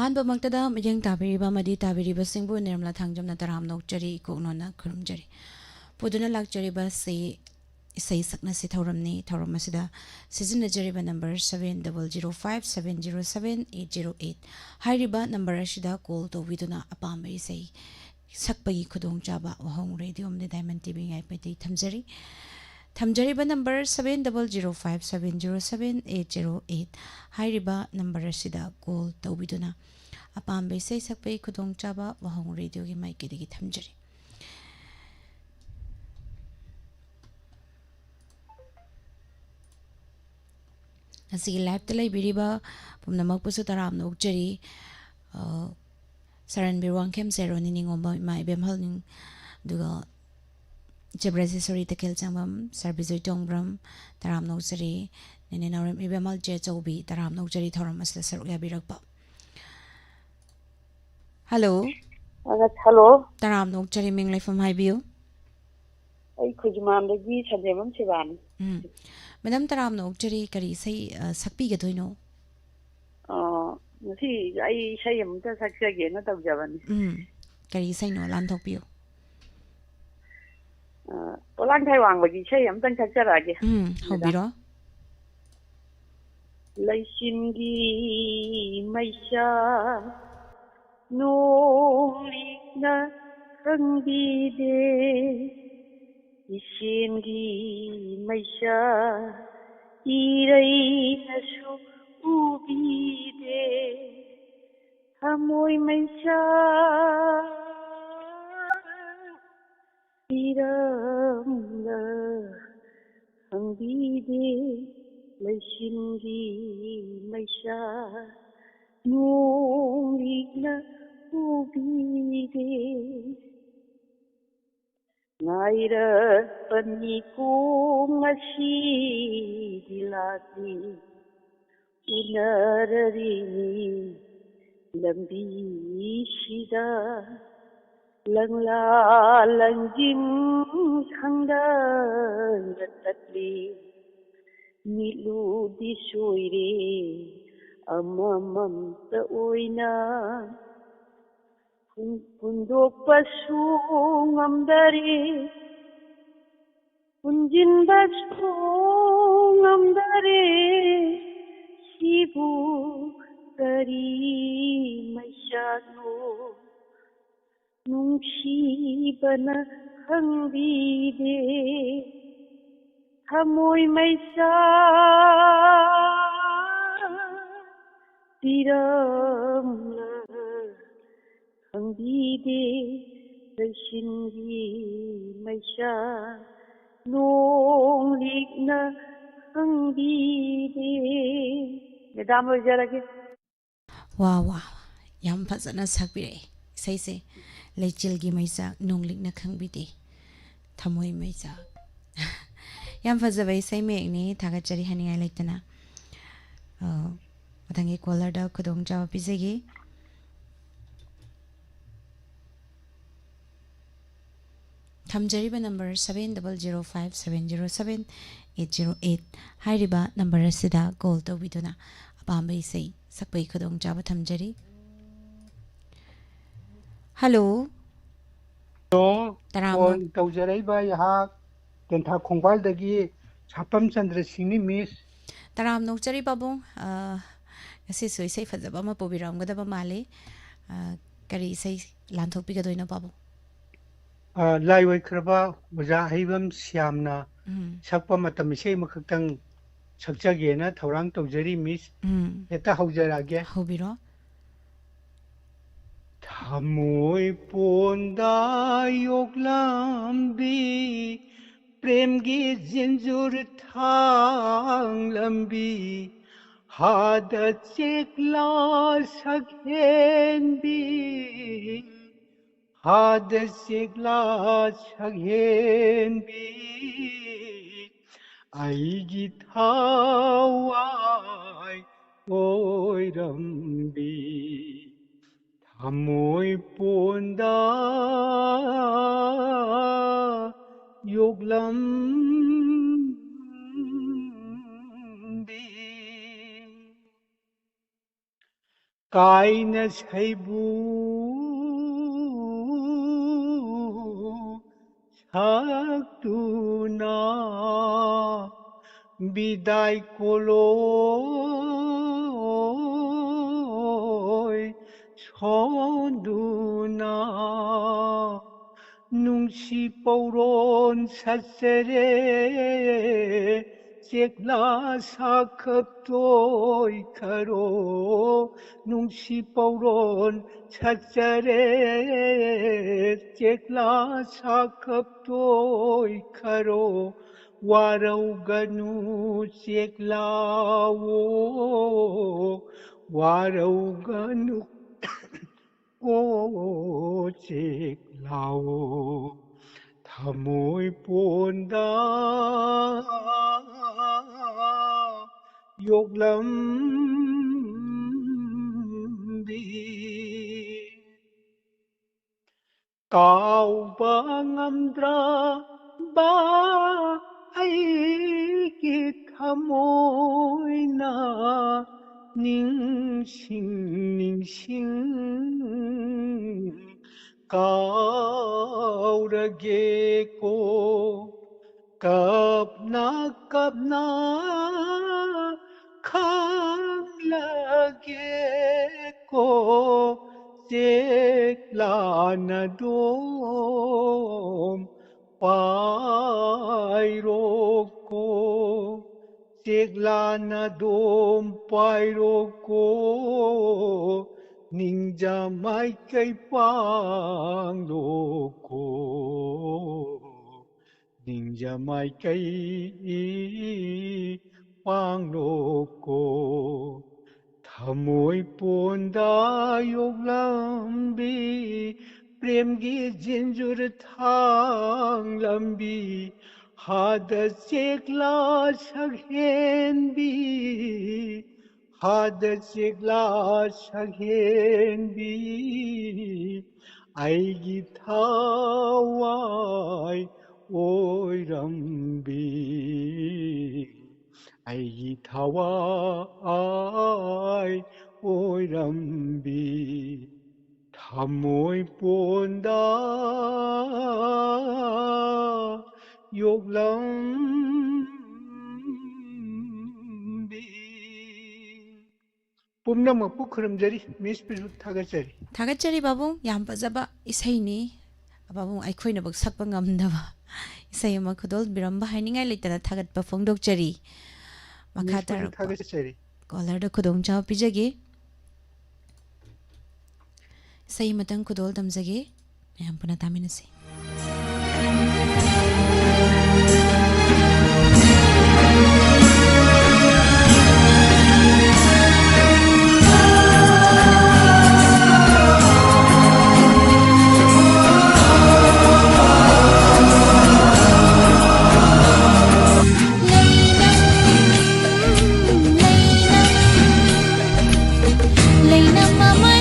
ꯑꯍꯥꯟꯕꯃꯛꯇꯗ ꯃꯤꯠꯌꯦꯡ ꯇꯥꯕꯤꯔꯤꯕ ꯑꯃꯗꯤ ꯇꯥꯕꯤꯔꯤꯕꯁꯤꯡꯕꯨ ꯅꯤꯔꯃꯂꯥ ꯊꯥꯡꯖꯝꯅ ꯇꯔꯥꯝ ꯅꯣꯛꯆꯔꯤ ꯏꯀꯣꯛꯅꯣꯅ ꯈꯨꯔꯨꯝꯖꯔꯤ ꯄꯨꯗꯨꯅ ꯂꯥꯛꯆꯔꯤꯕ ꯏꯁꯩ ꯁꯛꯅꯁꯤ ꯊꯧꯔꯝꯅꯤ ꯊꯧꯔꯝ ꯑꯁꯤꯗ ꯁꯤꯖꯤꯟꯅꯖꯔꯤꯕ ꯅꯝꯕꯔ 7005707808 ꯍꯥꯏꯔꯤꯕ ꯅꯝꯕꯔ ꯑꯁꯤꯗ ꯀꯣꯜ ꯇꯧꯕꯤꯗꯨꯅ ꯑꯄꯥꯝꯕ ꯏꯁꯩ ꯁꯛꯄꯒꯤ ꯈꯨꯗꯣꯡꯆꯥꯕ ꯋꯥꯍꯣꯡ ꯔꯦꯗꯤꯑꯣ ꯑꯃꯗꯤ ꯗꯥꯏꯃꯟ ꯇꯤꯚꯤ ꯉꯥꯏꯄꯩꯗꯩ ꯊꯝꯖꯔꯤꯕ ꯅꯝꯕꯔ 7005707808 ꯍꯥꯏꯔꯤꯕ ꯅꯝꯕꯔ ꯑꯁꯤꯗ ꯀꯣꯜ ꯇꯧꯕꯤꯗꯨꯅ ꯑꯄꯥꯝꯕ ꯏꯁꯩ ꯁꯛꯄꯒꯤ ꯈꯨꯗꯣꯡꯆꯥꯕ ꯋꯥꯍꯣꯡ ꯔꯦꯗꯤꯑꯣꯒꯤ ꯃꯥꯏꯀꯩꯗꯒꯤ ꯊꯝꯖꯔꯤ ꯑꯁꯤꯒꯤ ꯂꯥꯏꯚꯇ ꯂꯩꯕꯤꯔꯤꯕ ꯄꯨꯝꯅꯃꯛꯄꯨꯁꯨ ꯇꯔꯥꯝꯅ ꯑꯣꯛꯆꯔꯤ ꯁꯔꯟꯕꯤꯔ ꯋꯥꯡꯈꯦꯝ ꯁꯦꯔꯣꯅꯤ ꯅꯤꯡꯉꯣꯝꯕ ꯏꯃꯥ ꯏꯕꯦꯝꯍꯜ ꯑꯗꯨꯒ ꯆꯦꯕ꯭ꯔꯦꯁꯦꯁꯣꯔꯤ ꯇꯈꯦꯜ ꯆꯪꯕꯝ ꯁꯔ ꯕꯤꯖꯣꯏ ꯇꯣꯡꯕ꯭ꯔꯝ ꯇꯔꯥꯝꯅ ꯑꯣꯛꯆꯔꯤ ꯅꯦꯅꯦ ꯅꯥꯎꯔꯦꯝ ꯏꯕꯦꯝꯍꯜ ꯆꯦ ꯆꯧꯕꯤ ꯇꯔꯥꯝꯅ ꯑꯣꯛꯆꯔꯤ ꯊꯧꯔꯝ ꯑꯁꯤꯗ ꯁꯔꯨꯛ ꯌꯥꯕꯤꯔꯛꯄ ꯍꯜꯂꯣ ꯍꯜꯂꯣ ꯇꯔꯥꯝꯅ ꯑꯣꯛꯆꯔꯤ ꯃꯤꯡ ꯂꯩꯐꯝ ꯍꯥꯏꯕꯤꯌꯨ ꯑꯩ ꯈꯨꯖꯨꯃꯥꯟꯗꯒꯤ ꯁꯟꯖꯦꯝꯕꯝ ꯁꯤꯕꯥꯅꯤ ꯃꯦꯗꯥꯝ ꯇꯔꯥꯝꯅ ꯑꯣꯛꯆꯔꯤ ꯀꯔꯤ ꯏꯁꯩ ꯁꯛꯄꯤꯒꯗꯣꯏꯅꯣ ꯉꯁꯤ ꯑꯩ ꯏꯁꯩ ꯑꯃꯇ ꯁꯛꯆꯒꯦꯅ ꯇꯧꯖꯕꯅꯤ ꯀꯔꯤ ꯏꯁꯩꯅꯣ ꯂꯥꯟꯊꯣꯛꯄꯤꯌꯨ ꯄꯣꯂꯥꯡꯊꯥꯏ ꯋꯥꯡꯕꯒꯤ ꯏꯁꯩ ꯑꯃꯇꯪ ꯁꯛꯆꯔꯛꯑꯒꯦ ꯃꯦꯗꯥꯝ ꯍꯧꯕꯤꯔꯣ ꯂꯩꯆꯤꯟꯒꯤ ꯃꯩꯁꯥ ꯅꯣꯡꯂꯤꯛꯅ ꯈꯪꯕꯤꯗꯦ ꯏꯁꯦꯟꯒꯤ ꯃꯩꯁꯥ ꯏꯔꯩꯅꯁꯨ ꯎꯕꯤꯗꯦ ꯊꯃꯣꯏ ꯃꯩꯁꯥ ꯏꯔꯝꯅ ꯈꯪꯕꯤꯗꯦ ꯂꯩꯆꯤꯟꯒꯤ ꯃꯩꯁꯥ ꯅꯣꯡꯂꯤꯛꯅ ꯎꯕꯤꯗꯦ ꯉꯥꯏꯔꯛꯄꯅꯤ ꯄꯨꯡ ꯉꯁꯤꯗꯤ ꯂꯥꯛꯂꯤ ꯎꯅꯔꯔꯤꯅꯤ ꯂꯝꯕꯤꯁꯤꯗ ꯂꯪꯂꯥ ꯂꯪꯖꯤꯡ ꯈꯪꯗꯅ ꯆꯠꯂꯤ ꯃꯤꯠꯂꯨꯗꯤ ꯁꯣꯏꯔꯦ ꯑꯃꯃꯝꯇ ꯑꯣꯏꯅ ꯍꯨꯟꯗꯣꯛꯄꯁꯨ ꯉꯝꯗꯔꯦ ꯍꯨꯟꯖꯤꯟꯕꯁꯨ ꯉꯝꯗꯔꯦ ꯁꯤꯕꯨ ꯀꯔꯤ ꯃꯩꯁꯥꯅꯣ ꯅꯨꯡꯁꯤꯕꯅ ꯈꯪꯕꯤꯗꯦ ꯊꯃꯣꯏ ꯃꯩꯁꯥ ꯄꯤꯔꯝꯂ ꯈꯪꯕꯤꯗꯦ ꯂꯩꯆꯤꯟꯒꯤ ꯃꯩꯁꯥ ꯅꯣꯡꯂꯤꯛꯅ ꯈꯪꯕꯤꯗꯦ ꯃꯦꯗꯥꯝ ꯂꯣꯏꯖꯔꯒꯦ ꯋꯥ ꯋꯥ ꯌꯥꯝ ꯐꯖꯅ ꯁꯛꯄꯤꯔꯛꯑꯦ ꯏꯁꯩꯁꯦ ꯂꯩꯆꯤꯜꯒꯤ ꯃꯩꯆꯥꯛ ꯅꯣꯡꯂꯤꯛꯅ ꯈꯪꯕꯤꯗꯦ ꯊꯃꯣꯏ ꯃꯩꯆꯥꯛ ꯌꯥꯝ ꯐꯖꯕ ꯏꯁꯩ ꯃꯌꯦꯛꯅꯤ ꯊꯥꯒꯠꯆꯔꯤ ꯍꯥꯏꯅꯤꯡꯉꯥꯏ ꯂꯩꯇꯅ ꯃꯊꯪꯒꯤ ꯀꯣꯂꯔꯗ ꯈꯨꯗꯣꯡꯆꯥꯕ ꯄꯤꯖꯒꯦ ꯊꯝꯖꯔꯤꯕ ꯅꯝꯕꯔ 7005707808 ꯍꯥꯏꯔꯤꯕ ꯅꯝꯕꯔ ꯑꯁꯤꯗ ꯀꯣꯜ ꯇꯧꯕꯤꯗꯨꯅ ꯑꯄꯥꯝꯕ ꯏꯁꯩ ꯁꯛꯄꯒꯤ ꯈꯨꯗꯣꯡꯆꯥꯕ ꯊꯝꯖꯔꯤ ꯍꯜꯂꯣ ꯐꯣꯟ ꯇꯧꯖꯔꯛꯏꯕ ꯑꯩꯍꯥꯛ ꯇꯦꯟꯊꯥ ꯈꯣꯡꯕꯥꯜꯗꯒꯤ ꯁꯥꯄꯝ ꯆꯟꯗ꯭ꯔꯁꯤꯡꯍꯅꯤ ꯃꯤꯁ ꯇꯔꯥꯝ ꯅꯣꯛꯆꯔꯤ ꯄꯥꯕꯨꯡ ꯉꯁꯤꯁꯨ ꯏꯁꯩ ꯐꯖꯕ ꯑꯃ ꯄꯨꯕꯤꯔꯛꯑꯝꯒꯗꯕ ꯃꯥꯜꯂꯤ ꯀꯔꯤ ꯏꯁꯩ ꯂꯥꯟꯊꯣꯛꯄꯤꯒꯗꯣꯏꯅꯣ ꯄꯥꯕꯨꯡ ꯂꯥꯏ ꯑꯣꯏꯈ꯭ꯔꯕ ꯑꯣꯖꯥ ꯑꯍꯩꯕꯝ ꯁ꯭ꯌꯥꯝꯅ ꯁꯛꯄ ꯃꯇꯝ ꯏꯁꯩ ꯑꯃꯈꯛꯇꯪ ꯁꯛꯆꯒꯦꯅ ꯊꯧꯔꯥꯡ ꯇꯧꯖꯔꯤ ꯃꯤꯁ ꯍꯦꯛꯇ ꯍꯧꯖꯔꯛꯑꯒꯦ ꯍꯧꯕꯤꯔꯣ ꯊꯃꯣꯏ ꯄꯣꯟꯗ ꯌꯣꯛꯂꯝꯕꯤ ꯄ꯭ꯔꯦꯝꯒꯤ ꯖꯤꯟꯖꯨꯔ ꯊꯥꯡꯂꯝꯕꯤ ꯍꯥꯗ ꯆꯦꯛꯂꯥ ꯁꯛꯍꯦꯟꯕꯤ ꯍꯥꯗ ꯆꯦꯛꯂꯥ ꯁꯛꯍꯦꯟꯕꯤ ꯑꯩꯒꯤ ꯊꯋꯥꯏ ꯑꯣꯏꯔꯝꯕꯤ ꯊꯃꯣꯏ ꯄꯣꯟꯗ ꯌꯣꯛꯂꯝꯕꯤ कायना सैबू साक्तुना बिदाय कोलोय सन्दुना नुंसि पौरन सासरे जेक्ला साखबतोय खरो नुंसि पौरन सासरे जेक्ला साखबतोय खरो वारौ गनु जेक्लावो वारौ गनु ओ जेक्लावो थमोय पोंदा योगलम्बी काउबा ngamdraba aigi thamoyna ningsing kaurageko kapna khamlageko जेक्लाना दोम पायरोको जेक्लाना दोम पायरोको निंजा माइकै पांगलोको निंजा माइकै पांगलोको थमोय पोंदा योगलम्बी प्रेम की जिंजुर थांग लंबी हाद जेक्ला सघेंबी हाद जेक्ला सघेंबी आईगी थावाय ओयरम्बी आईगी थावाय ओयरम्बी थमोय पोंदा योगलम्बी पुम्नमक्पु खुरुमजरी मिसपिसु थागतजरी थागतजरी बाबू याम फजबा इसैनी बाबू अखोइनबक सकपा ngamdaba isai ama khudol biramba hainingai leitana thagatpa phongdokjari makhatar थागतजरी कॉलर द खुदोंग चाव पिजगे सही मतंग खुदोल तमजगे मैं पुनः तामिनसे Hãy subscribe cho kênh Ghiền Mì Gõ để không bỏ lỡ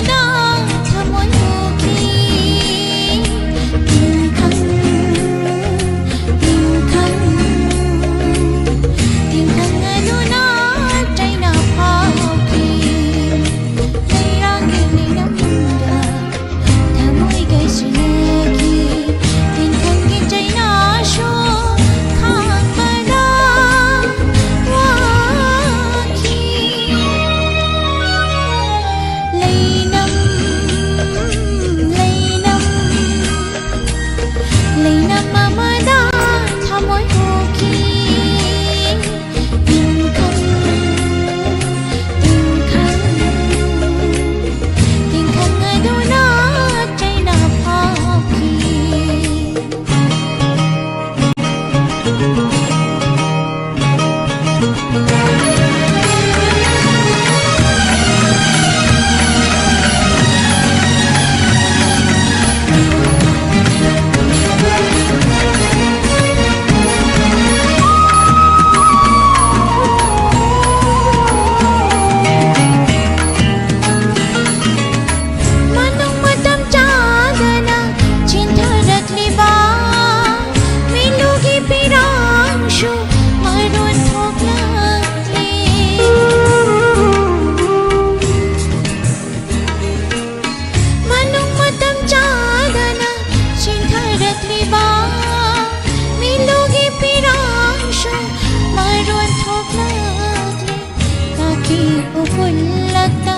fullakta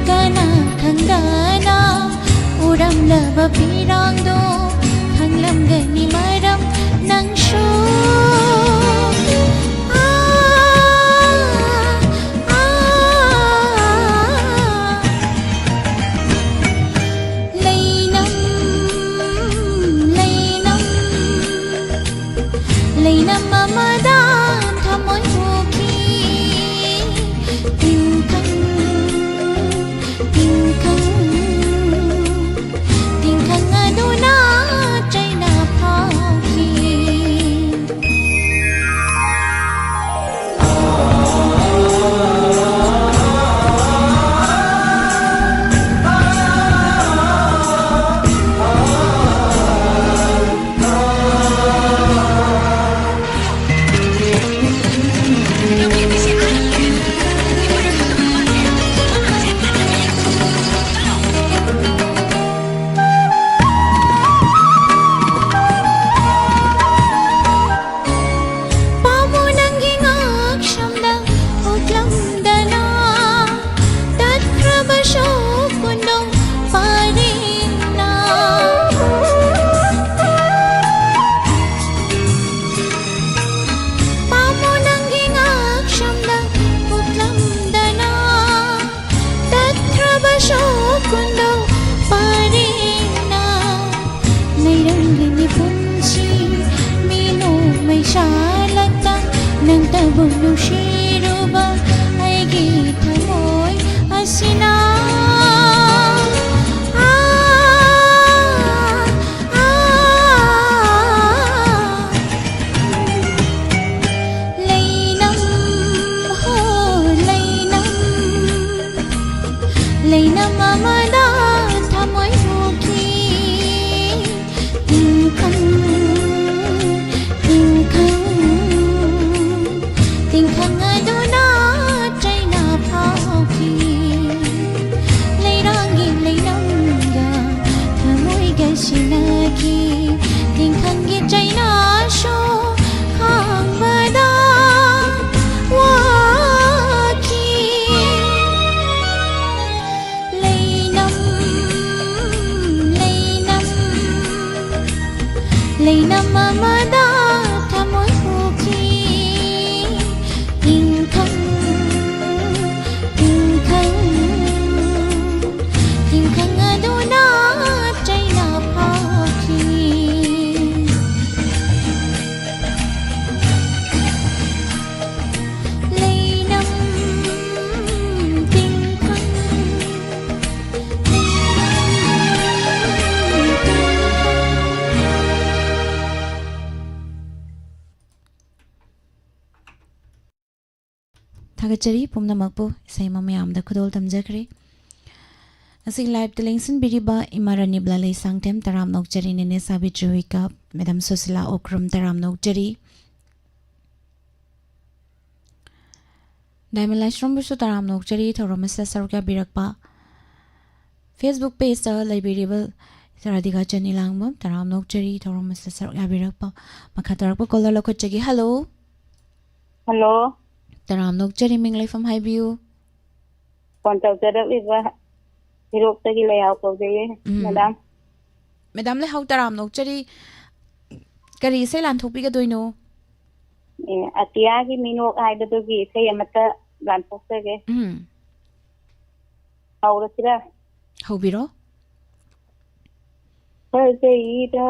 kana khangdana uramlaba pirangdo khanglamgani maram nangshu Leinam mamadan thamoy hoki tingkang aduna China phauki Nang tabong nusiruba ay gita mo'y asina Lainam ho Lainam mamada thamoy hoki tingkang aduna China phauki leirangi leinamga thamoy gasinaki tingkhangi China sho khangbada waki leinam mamada thamoy hoki tingkang aduna China phauki leinam tingkang Thagachari pumnamakpu saima mayamda khudol tamjakre Asik live telengsin biriba imarani blalai sangtem taram nokjari nene sabi juwika Madam Susila Okrum taram nokjari Diamond Lashram busu taram nokjari thoromasla sarukya birakpa Facebook page ta library Radhika Chani Langbam taram nokjari thoromasla sarukya birakpa makatarakpa caller lokhachagi hello Hello Taram nokjari minglai from Highview còn tàu chờ đợi và hirok tagi layaw ko jaye madam Madam le hau taram nokjari kari se lan thopi ga doino atia gi minok ai da gi se yamata lan posege aura sira hau biro Saida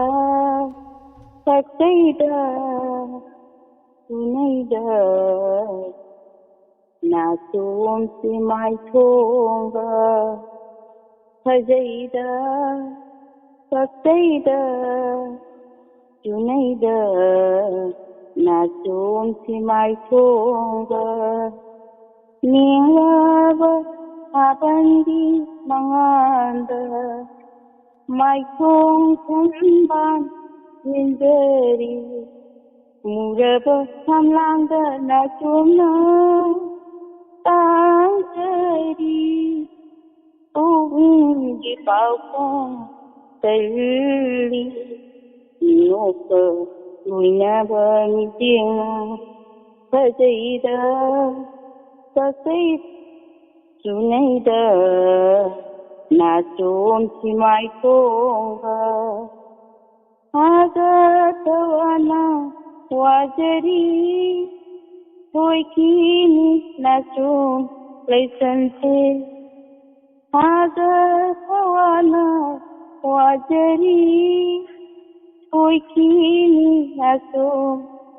Sunaida Na tum si mai thonga Saida Sunaida Na tum si mai thonga Ningaba abandi manganda Mai thong ban Yinderi Muraba samlanga na chumna Tangeri Uungi paukong Tali Nuka Luina bani tinga Sajaida Sunayda na som simay konga Agatawana wajari Hoy kini na som laisanse Agatawana wajari Hoy kini na som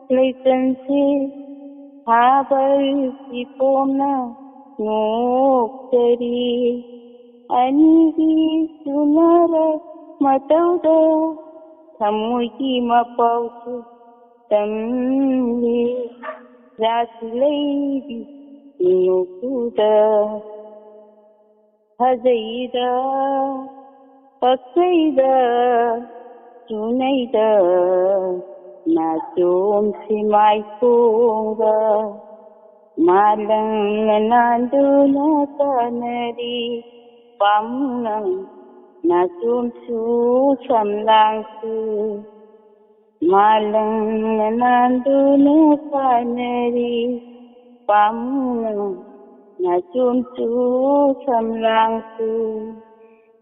laisanse Habal sipona Noktari Anigi sunara matauda Thamuki mapausu Tamli Rasileibi Nukuda Hazaida Paksaida Sunaida Nasum simai kunga Malang nananduna tanari Pamunang nasum su samlangsu Malang nananduna tanari Pamunang nasum su samlangsu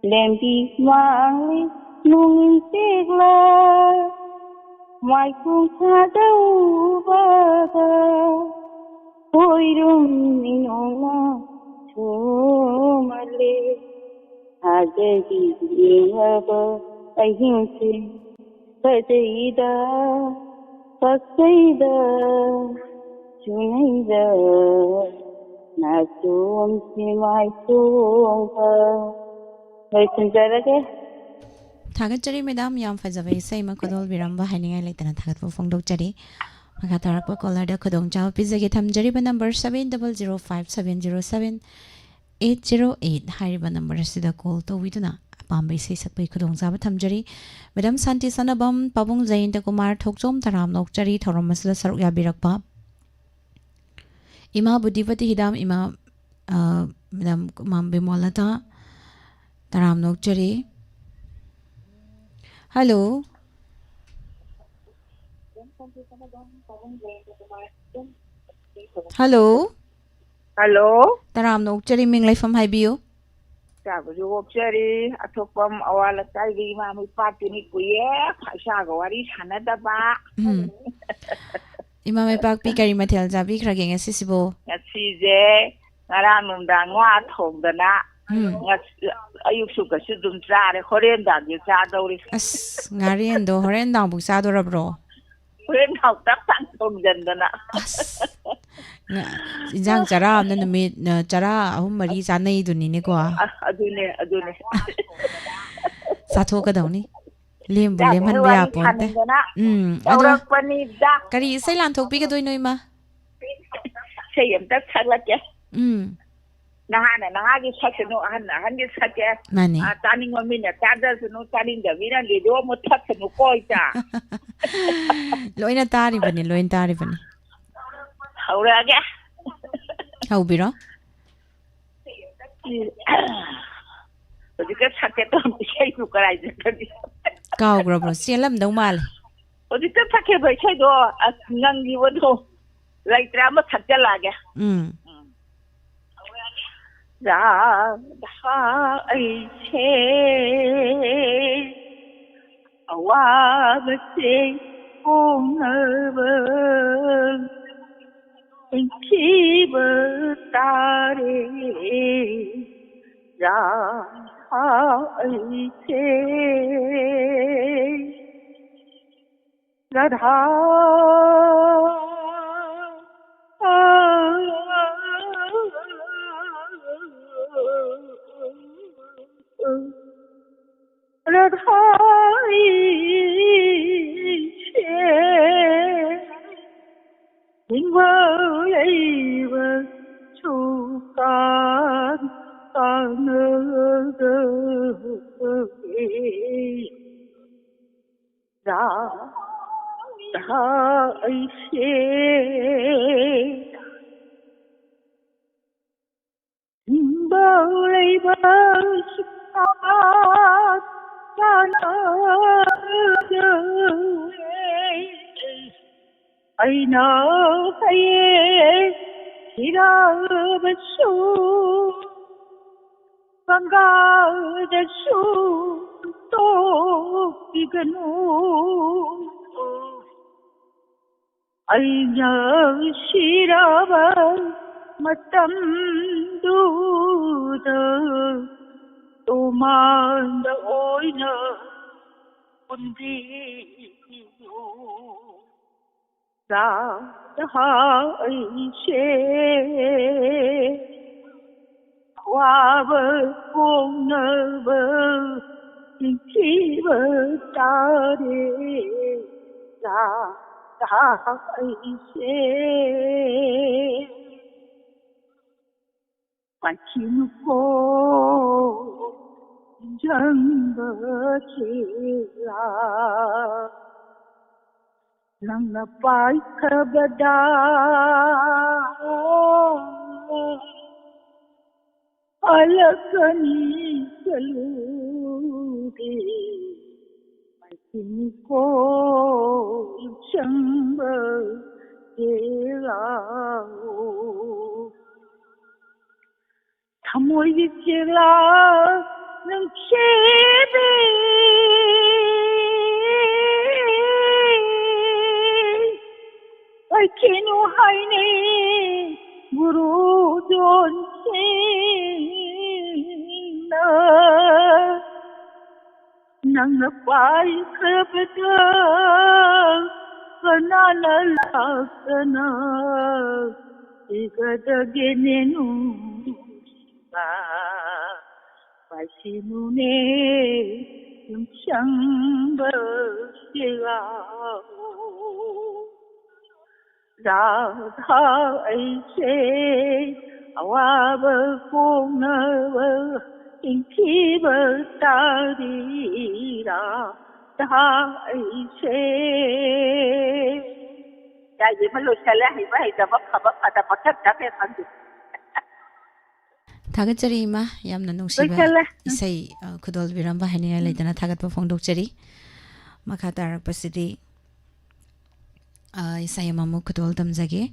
Lembi mangli nungin tegla Mai kung sadau bada Hoirum ninoma chumale Hajadi yaba ahimse Pajaida Paksaida Sunaida Nasum simai kunga Hoisunjarage Thagatchari madam yam fazawai sai ma kodol biramba haningai leitana thagatpo phongdokchari maka tarakpa caller da khodong chaw pizage thamjari ba number 7005707808 hariba number sida call to widuna pambai sei sakpai khodong chaw thamjari madam santi sanabam pabung jainta kumar thokchom taram nokchari thorom masla saruk ya birakpa ima budivati hidam ima madam mam bimolata taram nokchari Hello. Hello. Hello. Taram no chari ming lai fam haibiyo. Sabu jo chari athopam awala kai gi ma mi pati ni kuye phasha ga wari sanada ba. Ima me pak pi kari mathel jabi khrage nga sisibo. Ngasi je ngarang nungda ngwa thong dana. Ayuk su ka su dum chare horen da gi cha dori. As ngarian do horen dang bu sa do rabro. Horen hau tak tan thong jan dana. As injang chara na numit na chara ahum mari sanai du ni ne ko. Adune. Sa tho ka dawni. Lem bu lem han ya ponte. Aurak pani da. Kari sai lan thok pi ka doi noi ma. Sai yam tak thakla ke. Nahagi sakno han sakya Mani. Tani ngomina tada sunu tani davira lido mo thakno koita Loina tari bani hauraga Hau biro Odika sakya to sai ku karai jakani Kau bro selam dau mal Odika sakya bai sai do ngangi wodo laitra mo thakja lage Ra ha ai che awag se ong ba chi ba tare ra ha ai che radha Radhai che Ingvaiva chukan kanada Radhai che Ingvaiva chukan I know I 반가워서 또 이거는 아이냐 싫어봐 마땀두다 또만 더 오이나 본디요 다하이셰 와버 공너버 인기버 따레 다하이셰 관치누고 정버치라 nang napai kabada alakani salude mai ko chamba elao thamoi chela nang chebe Kinu haine guru don sina nang pai kabada kanana lakana igada genenu ba pasinu ne yung chamba silao Radha aise awaba kongnawa inkiba tarira Radha aise Ya ye malo chala hai bai da bak khabak ada patak da ke sandu थागतचरी मा यामना नुंगसिबा इसै खुदोल बिरामबा हानिया लेदना थागतबा फोंदोकचरी मखा तारकपसिदि इसै मामु खुदोल दमजगे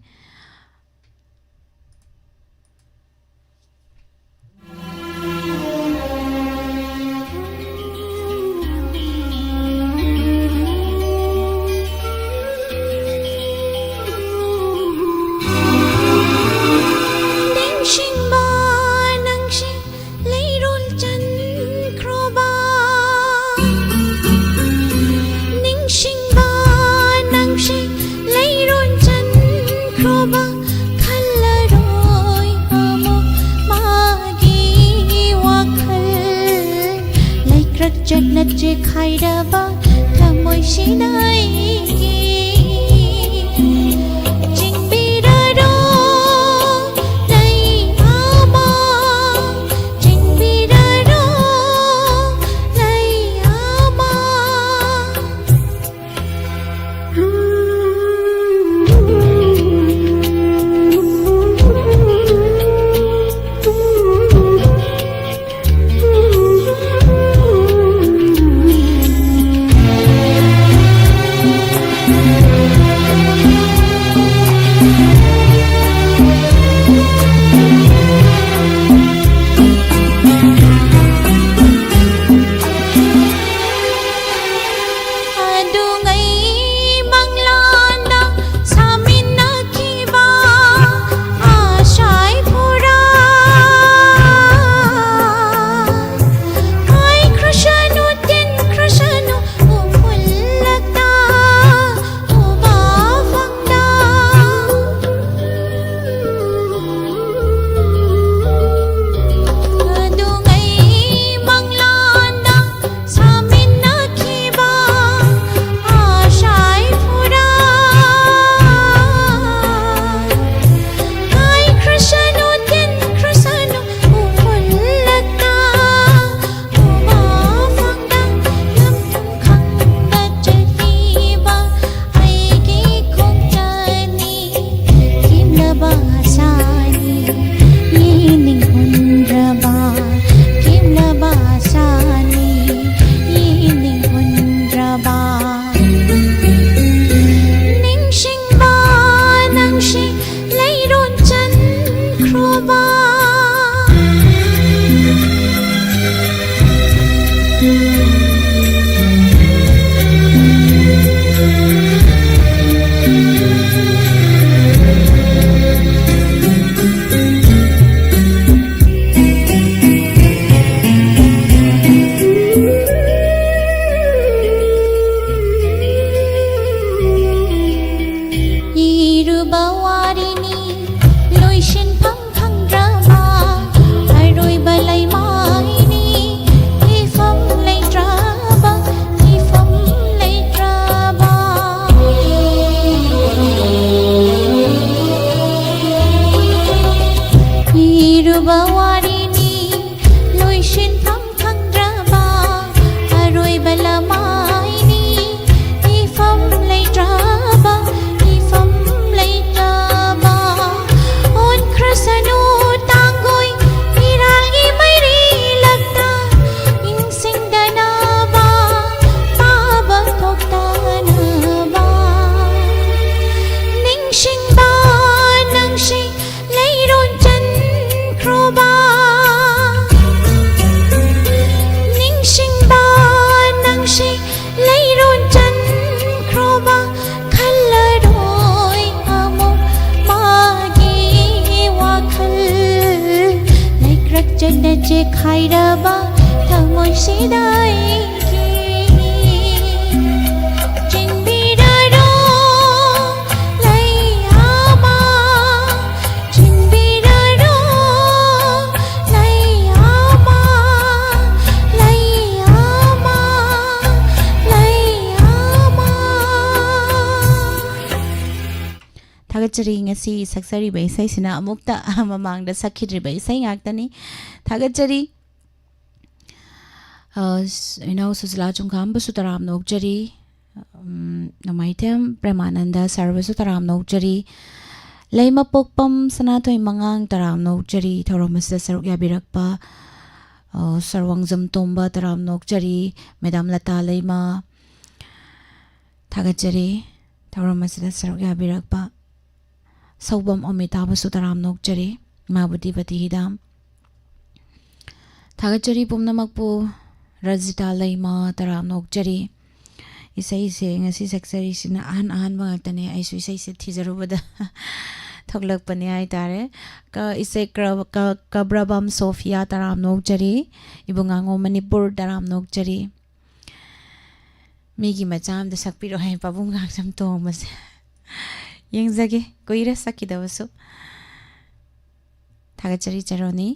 Croba ꯂꯤꯔꯨꯕ ꯋꯥꯔꯤꯅꯤ ꯂꯣꯏꯁꯤꯟꯐꯝ ꯈꯪꯗ꯭ꯔꯕ ꯑꯔꯣꯏꯕ ꯂꯃꯥꯏꯅꯤ ꯏꯐꯝ ꯂꯩꯇ꯭ꯔꯕ ꯏꯐꯝ ꯂꯩꯇ꯭ꯔꯕ ꯑꯣꯟꯈ꯭ꯔꯁꯅꯨ ꯇꯥꯡꯒꯣꯏ ꯏꯔꯥꯜꯒꯤ ꯃꯩꯔꯤ ꯂꯛꯇ ꯏꯪꯁꯤꯡꯗꯅꯕ ꯇꯥꯕ ꯊꯣꯛꯇꯅꯕ ꯅꯤꯡꯁꯤꯡꯕ ꯅꯪꯁꯤ ꯂꯩꯔꯣꯟ ꯆꯟꯈ꯭ꯔꯣꯕ ꯅꯤꯡꯁꯤꯡꯕ ꯅꯪꯁꯤ ꯂꯩꯔꯣꯟ ꯆꯟꯈ꯭ꯔꯣꯕ ꯈꯜꯂꯔꯣꯏ ꯑꯃꯨꯛ ꯃꯥꯒꯤ ꯋꯥꯈꯜ ꯂꯩꯀ꯭ꯔꯛ ꯆꯠꯅ ꯆꯦꯛꯈꯥꯏꯔꯕ ꯊꯃꯣꯏꯁꯤꯗ ꯑꯩꯒꯤ ꯆꯤꯟꯕꯤꯔꯔꯣ ꯂꯩ ꯑꯃ ꯆꯤꯟꯕꯤꯔꯔꯣ ꯂꯩ ꯑꯃ ꯂꯩ ꯑꯃ ꯂꯩ ꯑꯃ ꯊꯥꯒꯠꯆꯔꯤ ꯉꯁꯤ ꯁꯛꯆꯔꯤꯕ ꯏꯁꯩꯁꯤꯅ ꯑꯃꯨꯛꯇ ꯃꯃꯥꯡꯗ ꯁꯛꯈꯤꯗ꯭ꯔꯤꯕ ꯏꯁꯩ ꯉꯥꯛꯇꯅꯤ ꯊꯥꯒꯠꯆꯔꯤ ꯏꯅꯥꯎ ꯁꯨꯖꯂꯥ ꯆꯨꯡꯈꯥꯝꯕꯨꯁꯨ ꯇꯔꯥꯝꯅ ꯑꯣꯛꯆꯔꯤ ꯅꯣꯡꯃꯥꯏꯊꯦꯝ ꯄ꯭ꯔꯦꯃꯥꯅꯟꯗ ꯁꯔꯕꯁꯨ ꯇꯔꯥꯝꯅ ꯑꯣꯛꯆꯔꯤ ꯂꯩꯃꯄꯣꯛꯄꯝ ꯁꯅꯥꯊꯣꯏ ꯃꯉꯥꯡ ꯇꯔꯥꯝꯅ ꯑꯣꯛꯆꯔꯤ ꯊꯧꯔꯝ ꯑꯁꯤꯗ ꯁꯔꯨꯛ ꯌꯥꯕꯤꯔꯛꯄ ꯁꯔꯋꯥꯡꯖꯝ ꯇꯣꯝꯕ ꯇꯔꯥꯝꯅ ꯑꯣꯛꯆꯔꯤ ꯃꯦꯗꯥꯝ ꯂꯇꯥ ꯂꯩꯃ ꯊꯥꯒꯠꯆꯔꯤ ꯊꯧꯔꯝ ꯑꯁꯤꯗ ꯁꯔꯨꯛ ꯌꯥꯕꯤꯔꯛꯄ ꯁꯧꯕꯝ ꯑꯃꯤꯇꯥꯕꯨꯁꯨ ꯇꯔꯥꯝꯅ ꯑꯣꯛꯆꯔꯤ ꯃꯥꯕꯨꯗꯤ ꯕꯇꯤ ꯍꯤꯗꯥꯝ ꯊꯥꯒꯠꯆꯔꯤ ꯄꯨꯝꯅꯃꯛꯄꯨ ꯔꯖꯤꯇꯥ ꯂꯩꯃ ꯇꯔꯥꯝꯅ ꯑꯣꯛꯆꯔꯤ ꯏꯁꯩꯁꯦ ꯉꯁꯤ ꯁꯛꯆꯔꯤꯁꯤꯅ ꯑꯍꯥꯟꯕ ꯉꯥꯛꯇꯅꯦ ꯑꯩꯁꯨ ꯏꯁꯩꯁꯦ ꯊꯤꯖꯔꯨꯕꯗ ꯊꯣꯛꯂꯛꯄꯅꯦ ꯍꯥꯏꯇꯥꯔꯦ ꯏꯁꯩ ꯀꯕ꯭ꯔꯕꯝ ꯁꯣꯐꯤꯌꯥ ꯇꯔꯥꯝꯅ ꯑꯣꯛꯆꯔꯤ ꯏꯕꯨꯡꯉꯥꯉꯣ ꯃꯅꯤꯄꯨꯔ ꯇꯔꯥꯝꯅ ꯑꯣꯛꯆꯔꯤ ꯃꯤꯒꯤ ꯃꯆꯥ ꯑꯃꯗ ꯁꯛꯄꯤꯔꯣ ꯍꯥꯏ ꯄꯥꯕꯨꯡ ꯉꯥꯛꯁꯝ ꯇꯣꯡꯕꯁꯦ ꯌꯦꯡꯖꯒꯦ ꯀꯨꯏꯔꯦ ꯁꯛꯈꯤꯗꯕꯁꯨ ꯊꯥꯒꯠꯆꯔꯤ ꯆꯔꯣꯅꯤ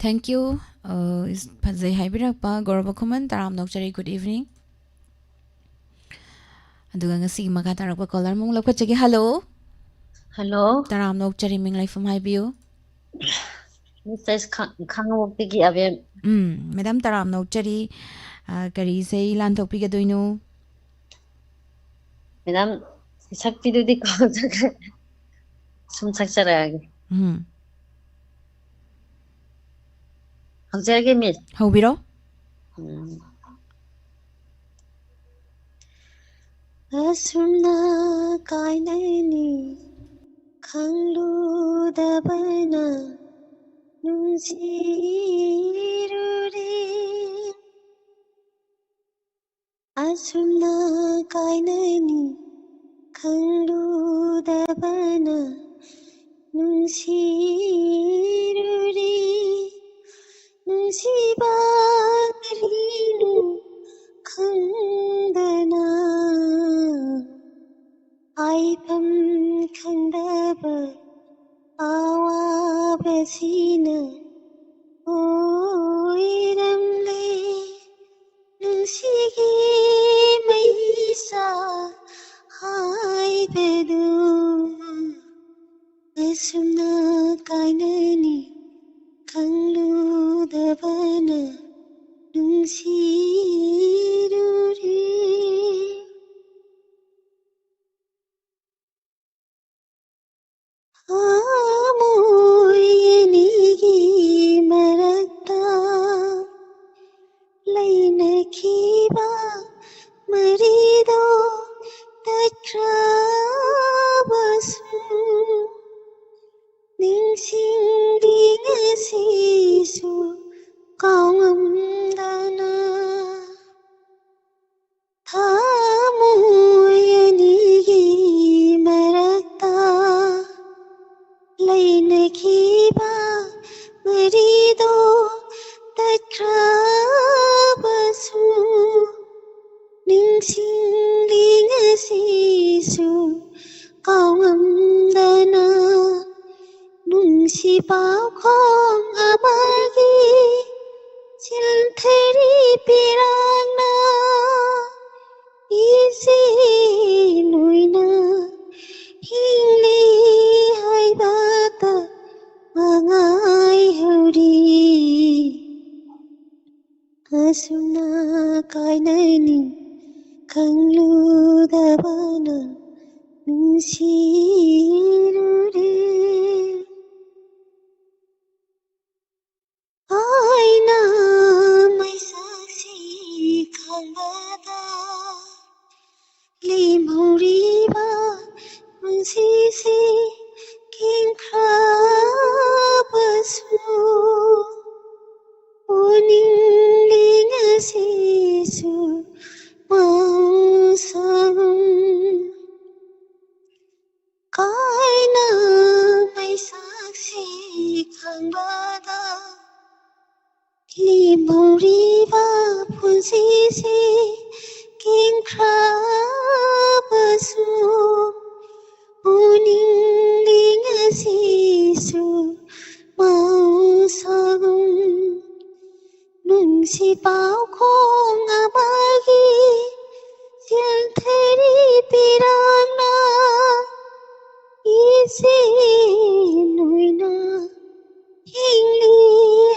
ꯊꯦꯡꯛ ꯌꯨ ꯐꯖꯩ ꯍꯥꯏꯕꯤꯔꯛꯄ ꯒꯧꯔꯕ ꯈꯨꯃꯟ ꯇꯔꯥꯝꯅ ꯑꯣꯛꯆꯔꯤ ꯒꯨꯗ ꯏꯚꯤꯅꯤꯡ ꯑꯗꯨꯒ ꯉꯁꯤꯒꯤ ꯃꯈꯥ ꯇꯥꯔꯛꯄ ꯀꯣꯂꯔ ꯑꯃꯨꯛ ꯂꯧꯈꯠꯆꯒꯦ ꯍꯜꯂꯣ ꯍꯜꯂꯣ ꯇꯔꯥꯝꯅ ꯑꯣꯛꯆꯔꯤ ꯃꯤꯡ ꯂꯩꯐꯝ ꯍꯥꯏꯕꯤꯌꯨ ꯃꯤꯁꯦꯁ ꯈꯥꯡꯉꯕꯣꯛꯇꯒꯤ ꯑꯕꯦꯝ ꯃꯦꯗꯥꯝ ꯇꯔꯥꯝꯅ ꯑꯣꯛꯆꯔꯤ ꯀꯔꯤ ꯏꯁꯩ ꯂꯥꯟꯊꯣꯛꯄꯤꯒꯗꯣꯏꯅꯣ ꯃꯦꯗꯥꯝ ꯁꯛꯄꯤꯗꯨꯗꯤ ꯀꯥꯎꯖꯈ꯭ꯔꯦ ꯁꯨꯝ ꯁꯛꯆꯔꯛꯑꯒꯦ ꯍꯧꯖꯔꯒꯦ ꯃꯤꯁ ꯍꯧꯕꯤꯔꯣ ꯑꯁꯨꯝꯅ ꯀꯥꯏꯅꯅꯤ ꯈꯪꯂꯨꯗꯕꯅ ꯅꯨꯡꯁꯤꯔꯨꯔꯦ ꯑꯁꯨꯝꯅ ꯀꯥꯏꯅꯅꯤ ꯈꯪꯂꯨꯗꯕꯅ ꯅꯨꯡꯁꯤꯔꯨꯔꯦ ꯅꯨꯡꯁꯤꯕ ꯀꯔꯤꯅꯣ ꯈꯪꯗꯅ ꯍꯥꯏꯐꯝ ꯈꯪꯗꯕ ꯑꯋꯥꯕꯁꯤꯅ ꯑꯣꯏꯔꯝꯂꯦ ꯅꯨꯡꯁꯤꯒꯤ ꯃꯩꯁꯥ ꯍꯥꯏꯕꯗꯨ ꯑꯁꯨꯝꯅ ꯀꯥꯏꯅꯅꯤ ꯈꯪꯂꯨꯗꯕꯅ ꯅꯨꯡꯁꯤꯔꯨꯔꯦ ꯃꯣꯏꯅꯤꯒꯤ ꯃꯔꯛꯇ ꯂꯩꯅꯈꯤꯕ ꯃꯔꯤꯗꯣ ꯇꯠꯈ꯭ꯔꯕꯁꯨ ꯅꯤꯡꯁꯤꯡꯂꯤ ꯉꯁꯤꯁꯨ ꯀꯥꯎꯉꯝꯗꯅ ꯊꯃꯣꯏ ꯑꯅꯤꯒꯤ ꯃꯔꯛꯇ ꯂꯩꯅꯈꯤꯕ ꯃꯔꯤꯗꯣ ꯇꯠꯈ꯭ꯔꯕꯁꯨ ꯅꯤꯡꯁꯤꯡꯂꯤ ꯉꯁꯤꯁꯨ ꯀꯥꯎꯉꯝꯗꯅ ꯅꯨꯡꯁꯤ ꯄꯥꯎꯈꯣꯡ ꯑꯃꯒꯤ ꯆꯤꯜꯊꯔꯤ ꯄꯤꯔꯥꯡꯅ 이제 노이나 수나 가이나니 강루다바나 눈시루리 아이나 마이삭시 칼바다 리모리바 문시시 킹크라바수 오닝링아시수 마우사는 가이나 마이삭시 강바다 리모리바 푼시시 킹크라바수 오닝링아시수 마우사는 눈시바오콩아바기 시안테리 피랑나 이시누이나 잉리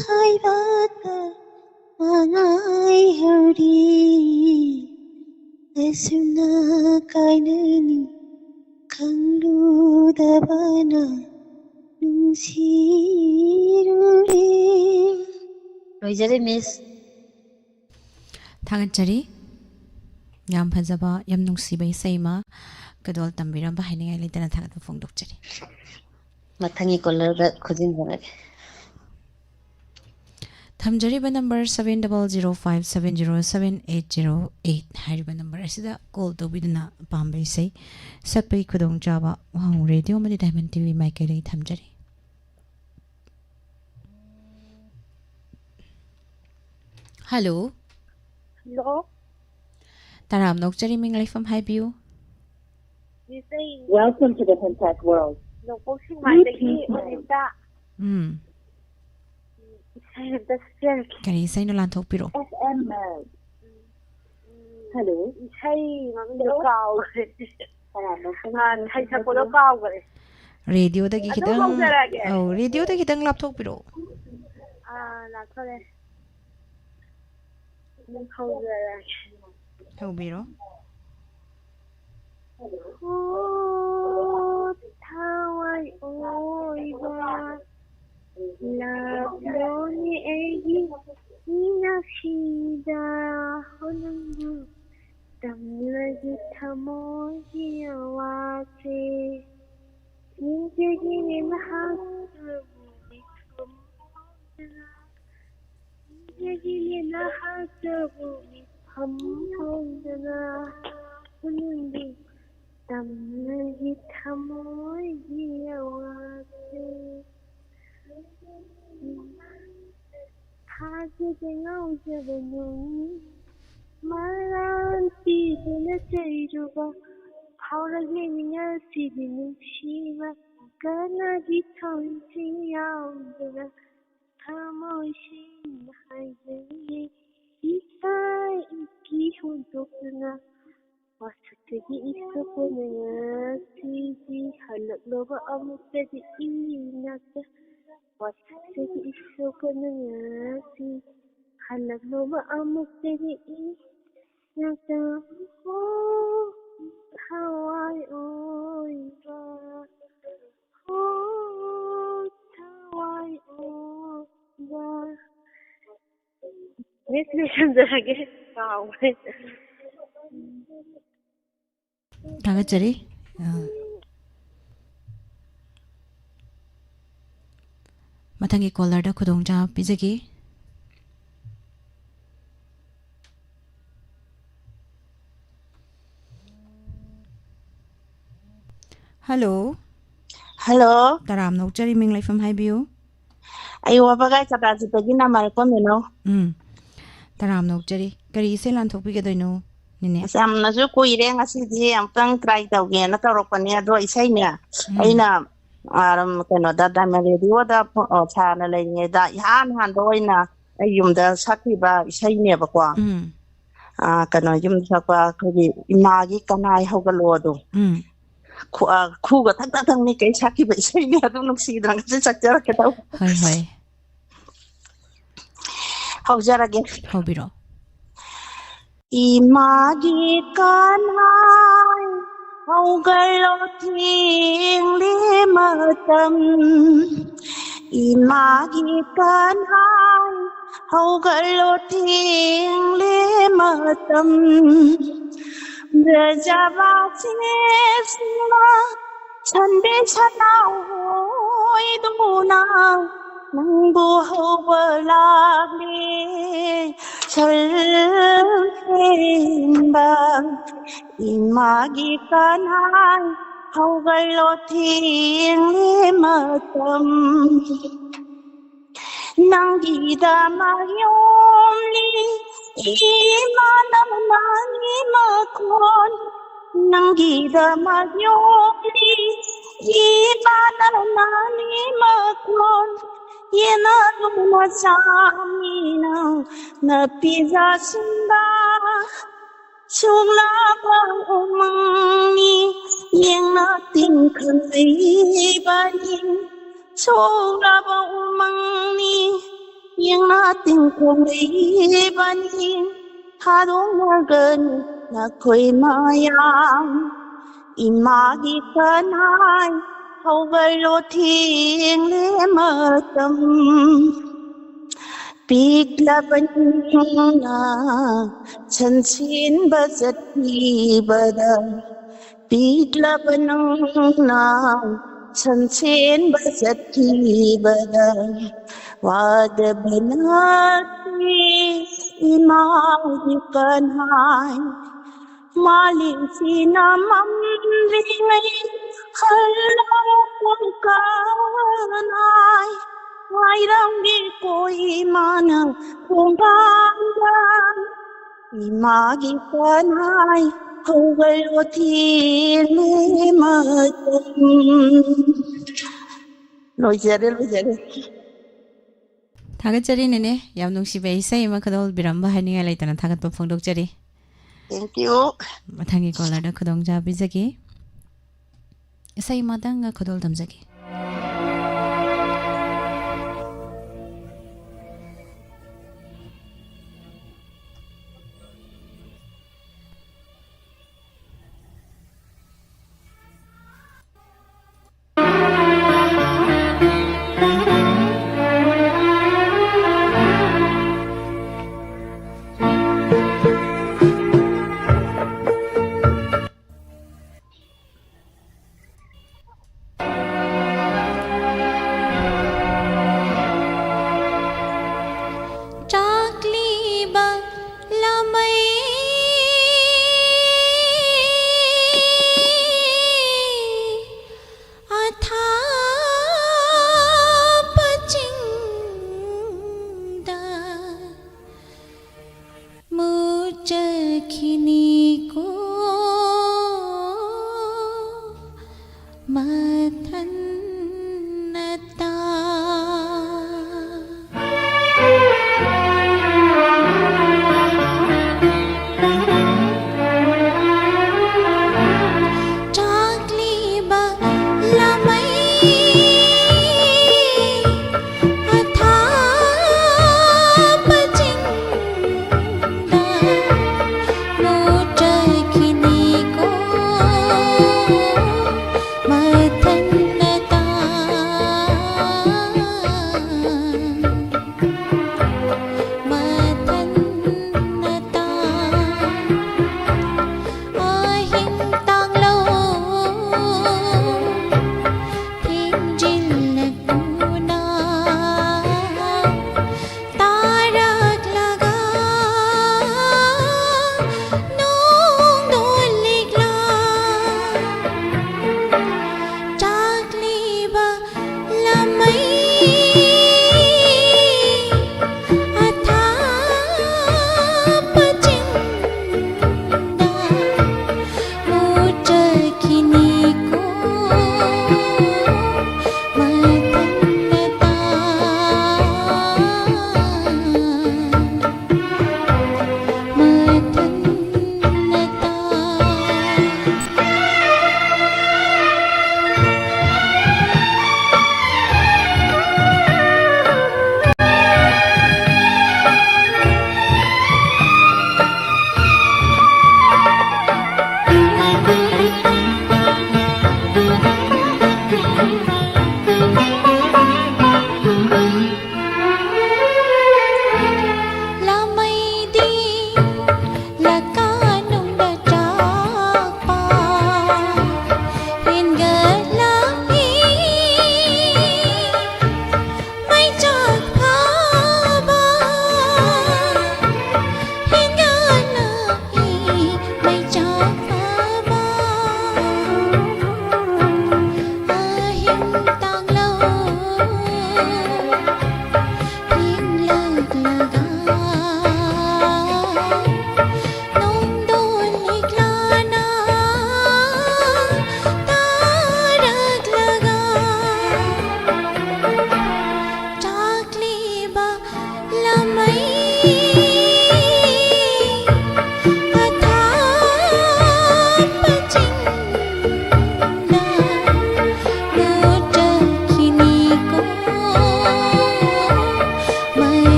하이바타 망아이 허리 에수나 가이느니 강루다바나 눈시루리 로이저리 미스 थागतजरी याम फजबा यम नुंसीबा इसैमा कदोल तंबिरम बाहायनिंगाय लेतना थागत फोंदोकजरी मथंगी कॉलर खोजिन जरगे थमजरीबा नंबर 7005707808 हारिबा नंबर असिदा कॉल तोबिदना पाम्बे इसै सकपै खुदोंग जाबा वांग रेडियो मदि डायमंड टीवी माइकेलै थमजरी हेलो Hello. ताराम नोकजरी मिंग लाइफम हाइबियो Welcome to the Contact World. Nokboxing Martaki Unita. The Spirk. करी इसै नो लांथोक पिरो FM Mode. Hello. Hey, Mami Lokao. Hey, Chapo Lokao. Radio दगी खिदंग औ रेडियो दगी खिदंग लापथोक पिरो Lakole. होबिरो Tawai oiba Labloni egi Inashida honungu Damlagi tamohi awase Ninjagi ninahasabu Ninjagi ninahasabu Hamdana honungu Damlagi tamohi awase 하지쟁아오자베는 말란 띠드나 제이루가 파울라게니냐 시디는 시마 까나기 ton지야오드나 타모신 하이제니 이파이 이기훈도구나 와스테기 있어보는 시디 할락로가 아무때기 이나다 Wasagi iso ko na nga si halag mo maamok tegi nasa ho Hawaii oy ba ho Hawaii oy ba Nesmission darage थागतजरी मथंगी caller दा खुदोंजा पिजगी hello Hello, ताराम नोकजरी मिंग लाइफम हाइबियो ayo wabagai sakasi pagina marko meno. ताराम नोकजरी करी इसे लांथोक पिगदोइनो निने Samna su kuire ngasi am tang try tauge na tarokpani ado isai ne. Aina aram keno da radio da chana le da han doina ayumda sakriba isai ne ba kwa. Kano yum sakwa kagi imagi kanai hogalo do. Khu ga thang ni kai sakriba isai ne ado nuksi drang se sakjara ke tau. Hi hi Hojara ge. होबिरो 이마기 까나이 haugallo thiên lý mơ tâm imagi can hai haugallo thiên lý mơ tâm rajava chesma chande chanau hoi duna nangbu haubalagli chalhembang imagi kanai haugallo thiên lý mơ tâm nangida mayom li imanam nani makon nangida mayom li imanam nani makon yena duma samina na pizza sinda chula bang umangni yang na ting kan bani chula bang umangni yang na ting kan bani hadong magan na koi mayam imagi kanai haugallo thiên lý mơ tâm Piklaban na chansin bazat ibada Piklaban na chansin bazat ibada Wada banati imagikan hai Malin sinamam ringai halau kung kanai Wairang di koi mana kumbangan imagi kanai haugallo thiên lý mơ tâm loijare थागतजरी नेने याम नुंसिबे इसाई मा खदोल बिरम्बा हानिया लाइतना थागत फोंदोकजरी thank you मथांगी collar खदोंग जा बिजगी इसाई मादंग खदोल दमजगी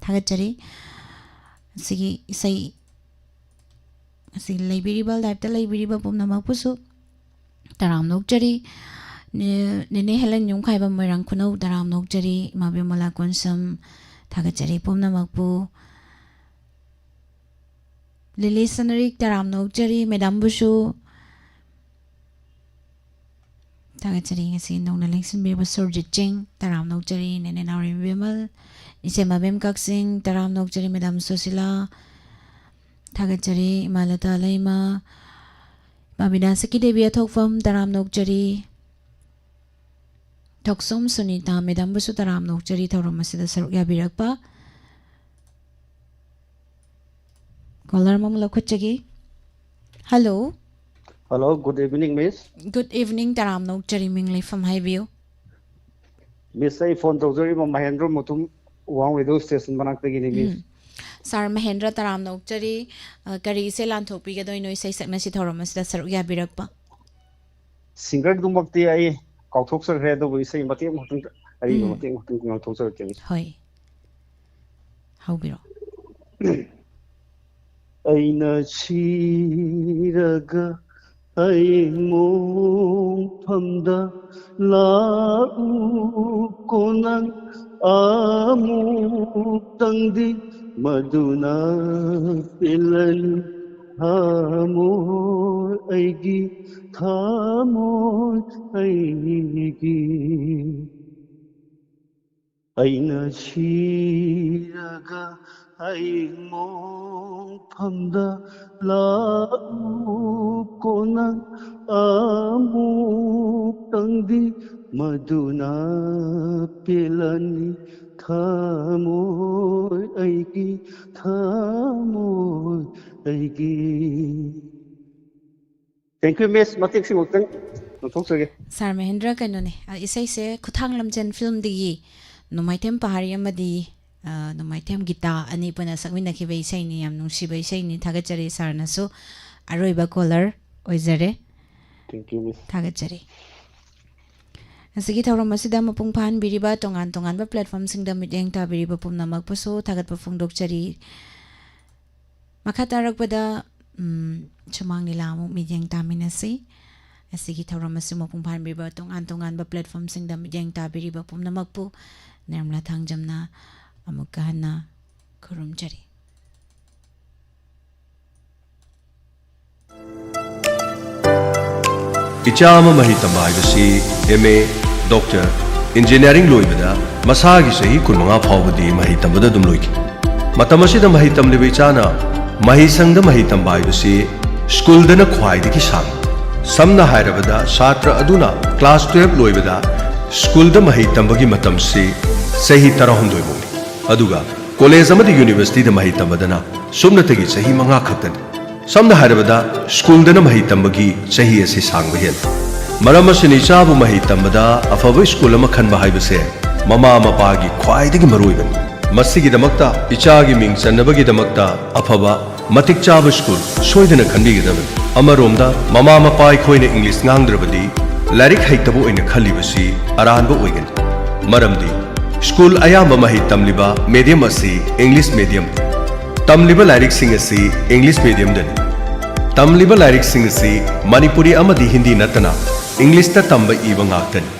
थागतचरी सिगी इसई असि लेबिरिबा लाइफता लेबिरिबा पुमनमकपुसु तराम नोकचरी नेने Helen yum खाइबा मोइरांग खुनौ तराम नोकचरी माबे मला कोनसम थागतचरी पुमनमकपु लिली सनरिक तराम नोकचरी मैडम बुसु थागतचरी ngasi nongna lengsin be surjit ching taram nokchari nene nauri bemal ise mabem kaksing taram nokchari madam susila थागतचरी मालता लैमा माबिना सकी देवी अथोकफम ताराम नोकचरी थोकसोम सुनीता मैडम बुसु ताराम नोकचरी थौरम असिदा सरुक याबिरकपा कॉलर मम लखुचगी hello hello good evening miss good evening ताराम नोकचरी मिंगले फ्रॉम हाईव्यू मिस आई फोन तौजरी महेंद्र मुतुम वांग विदो स्टेशन बनाकतगी मिस सर महेंद्र ताराम नोकचरी करी से लांथोपीगदोइनो इसै सकनसि थौरम असिदा सरुक याबिरकपा सिंगर दुमक्ति आई काउथोक्सरख्रे अदुबु इसै मते मुतुम अरि मते मुतुम काउथोक्सरके होय हाउबिरो अइना छिरगा अइमों फमदा लाउ कोनंग आमुक्तंगदी मधुना पिलन थामोय अइगी थामोय अइगी अइना छिरगा अइमों फमदा लाउ कोनंग आमुक्तंगदी मधुना पिलनि थामोय अइगी थामोय अइगी थैंक यू मिस मतिक सिमुक्तंग नोथोक्सगे सर महेंद्र कनोने इसै से खुथांग लमचन फिल्म दिगी नुमाइथेम पहाड़ी अमदी नुमाइथेम गीता अनि पना सकमिनखिबे इसैनि याम नुसिबे इसैनि थागतचरी सरनसु अरोइबा कॉलर ओइजरे थैंक यू मिस थागतचरी असगी थौरम असिदा मपुंग फान बिरिबा तोंगान तोंगान बा प्लेटफॉर्म सिंगदा मिटेंग ता बिरिबा पुमनमक पुसो थागत पुफुंगदोकचरी मखा तारकपदा चुमांग निलामु मिटेंग तामिनसि असगी थौरम असि मपुंग फान बिरिबा तोंगान तोंगान बा प्लेटफॉर्म सिंगदा मिटेंग ता बिरिबा पुमनमकपु निर्मला थांगजमना अमुक हन्ना खुरुमचरी इचाम महितम हाइबसी एमए डॉक्टर इंजीनियरिंग लोइबदा मसागी सही कुनमंगा फावदी महितमदा दुम लोइकी मतमसिदा महितम लिबे इचाना महिसंगदा महितम हाइबसी स्कूलदना ख्वाइदगी सांग समना हाइरबदा छात्र अदुना क्लास 12 लोइबदा स्कूलदा महितमबगी मतमसी सही 13 बोली अदुगा कॉलेज अमदी यूनिवर्सिटी महितमदना सुमनतगी सही मंगा खतन समना हाइरबदा स्कूलदना महितमबगी सही असी सांग हेल मरम असनि चाबु महितमदा अफब स्कूल अमा खनबा हाइबसे ममा मपागी ख्वाइदगी मरुइबन मसिगी दमक्ता इचागी मिंग चन्नबगी दमक्ता अफबा मतिक चाबु स्कूल सोइदना खनबिगदबन अमरोमदा ममा मपाई खोइने इंग्लिश ngangrabadi लारिक हैतबो ओइने खलिबसी अरानबो ओइगन मरमदी स्कूल अयाम्बा महि तमलिबा मीडियम असी इंग्लिश मीडियम तमलिबा लारिक सिंग असी इंग्लिश मीडियम दनि तमलिबा लारिक सिंग असी मणिपुरी अमदी हिंदी नतना इंग्लिश ता तंबा इबा ngaktani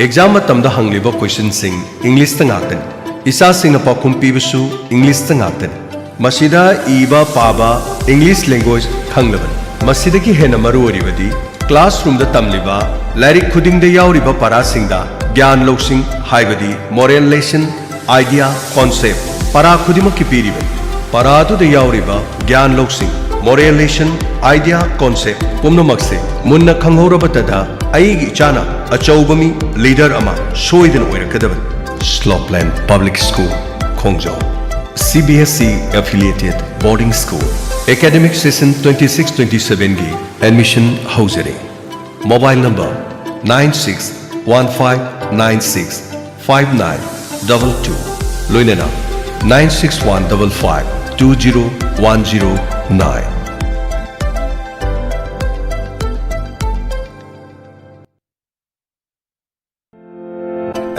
एग्जाम मतमदा हंगलिबा क्वेश्चन सिंग इंग्लिश ता ngaktani इसा सिंग पाखुम पीबसु इंग्लिश ता ngaktani मसिदा इबा पाबा इंग्लिश लैंग्वेज खंगलबन मसिदगी हेना मरुवरिबदी क्लासरूम दा तमलिबा लारिक खुदिंग दा यावरिबा पारा सिंगदा ज्ञान लौसिंग हाइबदी मोरल लेसन आइडिया कॉन्सेप्ट पारा खुदिमक की पीरिबन पारादु दा यावरिबा ज्ञान लौसिंग मोरल लेसन आइडिया कॉन्सेप्ट पुमनमक्से मुन्ना खंगौरबतदा अइगी इचाना अचौबमी लीडर अमा सोइदन ओइरकदबन स्लोपलैंड पब्लिक स्कूल खोंगजौ CBSE affiliated boarding school academic session 26-27 की admission हाउजरे मोबाइल नंबर 9615965922 लोइनेना 9615520109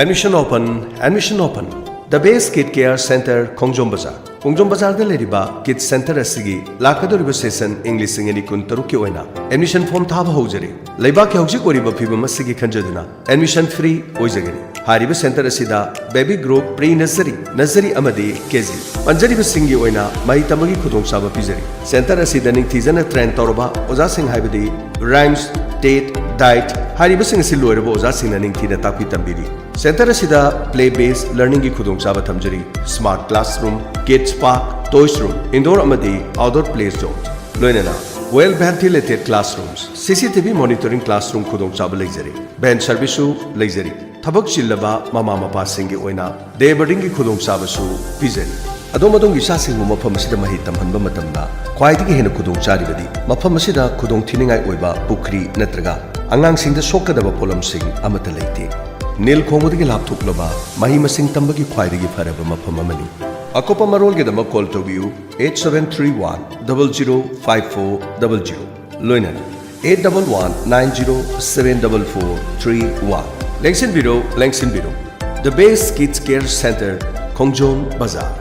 admission open the Best Kid Care Centre Khongjom Bazar Khongjom Bazar दा लेरिबा किड सेंटर असigi लाकदोरिबा सेशन इंग्लिश सिंगनी कुन तरुक के ओइना एडमिशन फॉर्म थाबा होजरी लेबा के हौजिक ओरिबा फिबम असigi खंजदुना एडमिशन फ्री ओइजगनी हारिबा सेंटर असिदा बेबी ग्रुप प्री नर्सरी अमदी केजी पंजरीबा सिंगी ओइना मही तमगी खुदोंग साबा पिजरी सेंटर असिदा निंगथीजना ट्रेन तौरबा ओजा सिंग हाइबदी राइम्स टेट डाइट हारिबा सिंग असि लोइरबा ओजा सिंगना निंगथीना ताकपी तंबिरी सेंटर असिदा प्ले बेस्ड लर्निंग की खुदोंग साबा थमजरी smart classroom kids park toys room indoor अमदी आउटडोर प्ले जोन लोइनना well ventilated classrooms CCTV monitoring classroom खुदोंग साबा लेजरी बेंच सर्विसु लेजरी थबक चिल्लबा ममा मपा सिंगी ओइना डे बोर्डिंग की खुदोंग साबसु पिजरी अदोम अदोंगी सासिंगु मफम असिदा मही तमहनबा मतमदा ख्वाइदगी हेन खुदोंग चारिबदी मफम असिदा खुदोंग थिनिंगाई ओइबा पुखरी नत्रगा अंगांगसिंगदा सोकदबा पोलमसिंग अमता लेते नील खोंगदगी लापथोकलबा मही मसिंग तंबगी ख्वाइदगी फरबा मफम अमनी अकोपा मरोलगेदमा कॉल तोबियु 8731 005400 लोइनन 8119074431 लेंसिन बिरो the Best Kids Care Centre Khongjom Bazar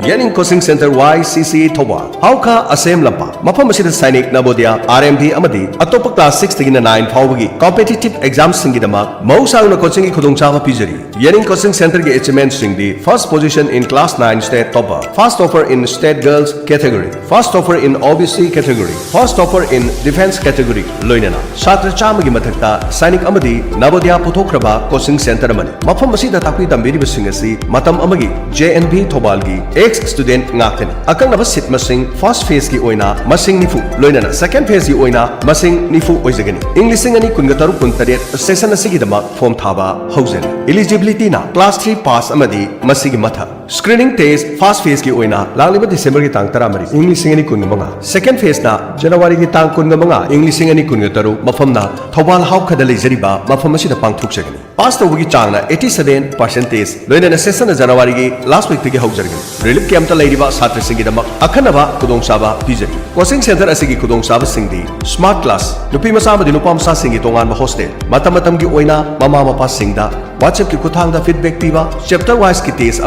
Yening Coaching Center YCC Thoba Hauka Asem Lampa Mafam Asida Sainik Nabodia RMD Amadi Atopa Class 6 Tigina 9 Fawagi Competitive Exams Singidama Mausang Coaching Kudong Chava Pizari Yening Coaching Center Ge HMN Singdi First position in Class 9 State Topper First offer in State Girls category First offer in OBC category First offer in Defense category Loinana Shatra Chamagi Matakta Sainik Amadi Nabodia Putokraba Coaching Center Amani Mafam Asida Tapi Tambiri Basingasi Matam Amagi JNB Thobalgi student ngakani akang naba sit masing first phase ki oina masing nifu loinana second phase ki oina masing nifu oizagani english ani kunga taru kun taret session asigi dama form thaba houzani eligibility na class 3 pass amadi masigi matha screening test first phase ki oina langliba december ki tang 13 english ani kun manga second phase na january ki tang kun manga english ani kun taru mafam na thobal hau khada leijariba mafam asida pangthuk jagani pass tawgi changna 87% loinana session january ki last week ki houzargani relief कैंपता लेरिबा छात्र सिंगिदमक अखनबा खुदोंसाबा पिजरी coaching centre असिगी खुदोंसाबा सिंगदी smart class नुपी मसा मदि नुपा मसा सिंगी तोंगान hostel मतम मतम की ओइना mama Mopa सिंगदा WhatsApp की खुथांगदा feedback पीबा chapter wise की टेस्ट